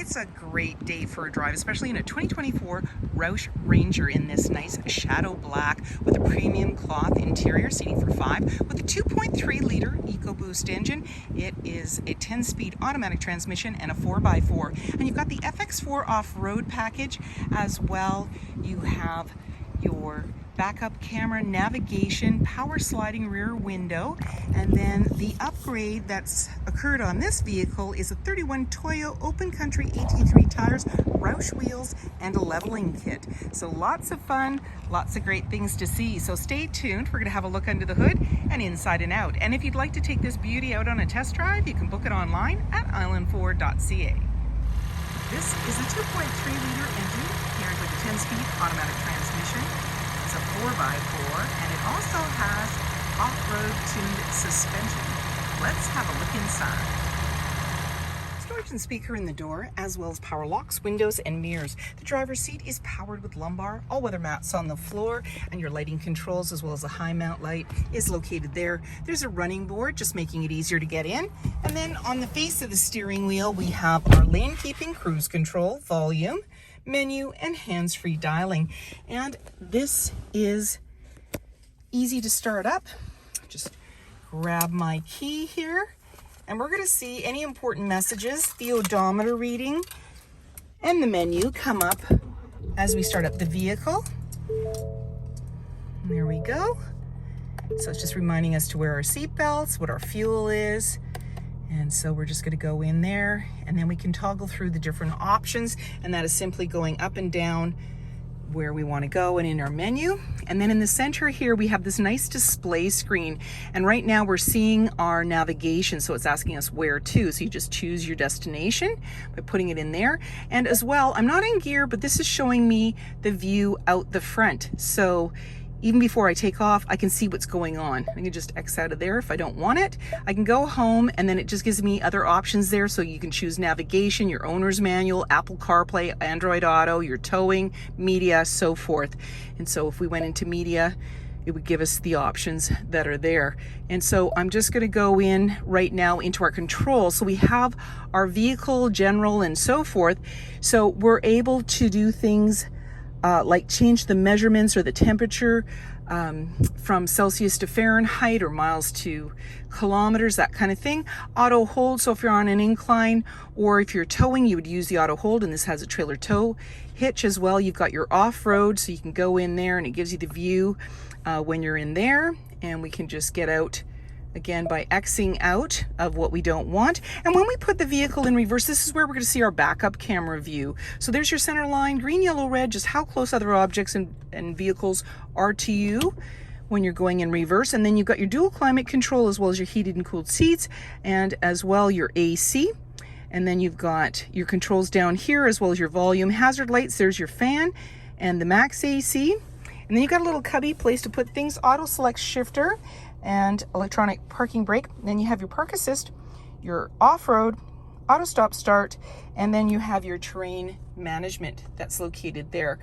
It's a great day for a drive, especially in a 2024 ROUSH Ranger in this nice shadow black with a premium cloth interior, seating for 5, with a 2.3 liter EcoBoost engine. It is a 10-speed automatic transmission and a 4x4. And you've got the FX4 off-road package as well. You have your backup camera, navigation, power sliding rear window, and then the upgrade that's occurred on this vehicle is a 31 Toyo Open Country AT3 tires, ROUSH wheels, and a leveling kit. So lots of fun, lots of great things to see. So stay tuned. We're going to have a look under the hood and inside and out. And if you'd like to take this beauty out on a test drive, you can book it online at islandford.ca. This is a 2.3 liter engine paired with a 10-speed automatic transmission. It's a 4x4 and it also has off-road tuned suspension. Let's have a look inside. Storage and speaker in the door, as well as power locks, windows, and mirrors. The driver's seat is powered with lumbar, all-weather mats on the floor, and your lighting controls, as well as a high mount light, is located there. There's a running board, just making it easier to get in. And then on the face of the steering wheel, we have our lane keeping, cruise control, volume, menu, and hands-free dialing. And this is easy to start up. Just grab my key here, and we're going to see any important messages, the odometer reading, and the menu come up as we start up the vehicle. There we go. So it's just reminding us to wear our seat belts, what our fuel is. And so we're just going to go in there, and then we can toggle through the different options, and that is simply going up and down where we want to go and in our menu. And then in the center here we have this nice display screen, and right now we're seeing our navigation, so it's asking us where to. So you just choose your destination by putting it in there. And as well, I'm not in gear, but this is showing me the view out the front, so even before I take off, I can see what's going on. I can just X out of there if I don't want it. I can go home, and then it just gives me other options there. So you can choose navigation, your owner's manual, Apple CarPlay, Android Auto, your towing, media, so forth. And so if we went into media, it would give us the options that are there. And so I'm just gonna go in right now into our controls. So we have our vehicle, general, and so forth. So we're able to do things like change the measurements or the temperature from Celsius to Fahrenheit or miles to kilometers, that kind of thing. Auto hold, so if you're on an incline or if you're towing, you would use the auto hold, and this has a trailer tow hitch as well. You've got your off-road, so you can go in there and it gives you the view when you're in there, and we can just get out again by Xing out of what we don't want. And when we put the vehicle in reverse, this is where we're going to see our backup camera view. So there's your center line, green, yellow, red, just how close other objects and vehicles are to you when you're going in reverse. And then you've got your dual climate control, as well as your heated and cooled seats, and as well your AC. And then you've got your controls down here, as well as your volume, hazard lights. There's your fan and the max AC. And then you've got a little cubby place to put things, auto select shifter, and electronic parking brake. Then you have your park assist, your off-road, auto stop start, and then you have your terrain management that's located there.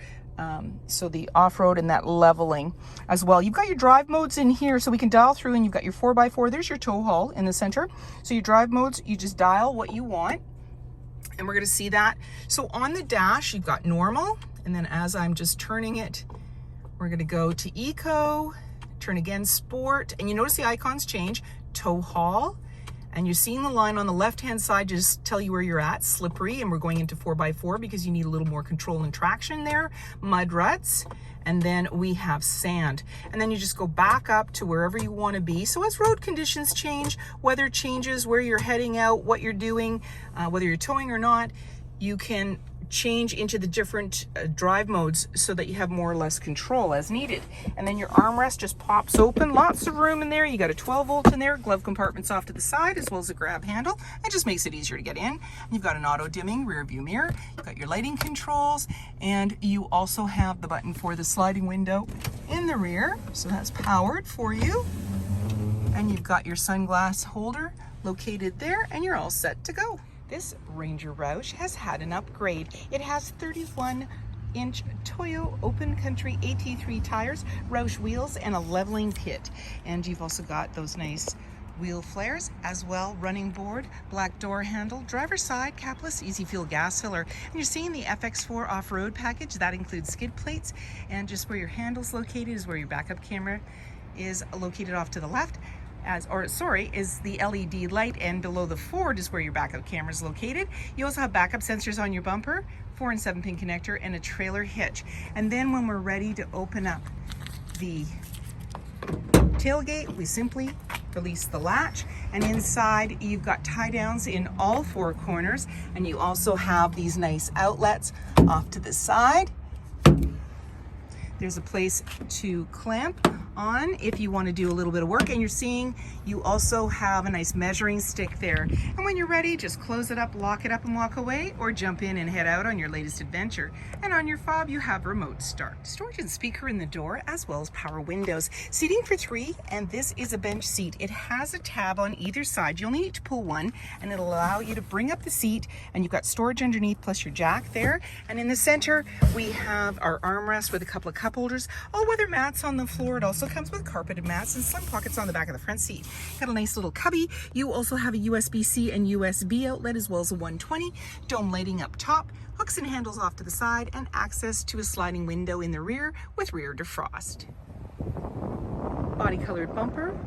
So the off-road and that leveling as well. You've got your drive modes in here, so we can dial through, and you've got your 4x4. There's your tow haul in the center. So your drive modes, you just dial what you want, and we're going to see that. So on the dash, you've got normal, and then as I'm just turning it, we're going to go to eco, turn again sport, and you notice the icons change. Tow haul, and you're seeing the line on the left hand side just tell you where you're at. Slippery, and we're going into 4x4 because you need a little more control and traction there. Mud ruts, and then we have sand, and then you just go back up to wherever you want to be. So as road conditions change, weather changes, where you're heading out, what you're doing, whether you're towing or not, you can change into the different drive modes so that you have more or less control as needed. And then your armrest just pops open, lots of room in there. You got a 12 volt in there, glove compartments off to the side, as well as a grab handle. It just makes it easier to get in. You've got an auto dimming rear view mirror, you've got your lighting controls, and you also have the button for the sliding window in the rear, so that's powered for you. And you've got your sunglass holder located there, and you're all set to go. This Ranger ROUSH has had an upgrade. It has 31-inch Toyo Open Country AT3 tires, ROUSH wheels, and a leveling kit. And you've also got those nice wheel flares as well, running board, black door handle, driver's side, capless, easy fuel gas filler. And you're seeing the FX4 off-road package. That includes skid plates, and just where your handle's located is where your backup camera is located off to the left. Is the LED light, and below the Ford is where your backup camera is located. You also have backup sensors on your bumper, 4 and 7-pin connector, and a trailer hitch. And then when we're ready to open up the tailgate, we simply release the latch, and inside you've got tie downs in all 4 corners, and you also have these nice outlets off to the side. There's a place to clamp on if you want to do a little bit of work, and you're seeing you also have a nice measuring stick there. And when you're ready, just close it up, lock it up, and walk away, or jump in and head out on your latest adventure. And on your fob, you have remote start, storage and speaker in the door, as well as power windows. Seating for 3, and this is a bench seat. It has a tab on either side. You'll need to pull one, and it'll allow you to bring up the seat, and you've got storage underneath plus your jack there. And in the center, we have our armrest with a couple of cup holders, all-weather mats on the floor. It also comes with carpeted mats and slim pockets on the back of the front seat. Got a nice little cubby. You also have a USB-C and USB outlet, as well as a 120, dome lighting up top, hooks and handles off to the side, and access to a sliding window in the rear with rear defrost. Body colored bumper,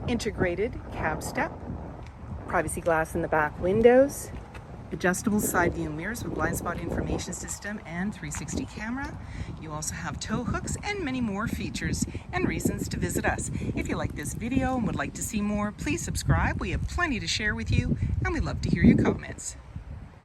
integrated cab step, privacy glass in the back windows, adjustable side view mirrors with blind spot information system and 360 camera. You also have tow hooks and many more features and reasons to visit us. If you like this video and would like to see more, please subscribe. We have plenty to share with you, and we'd love to hear your comments.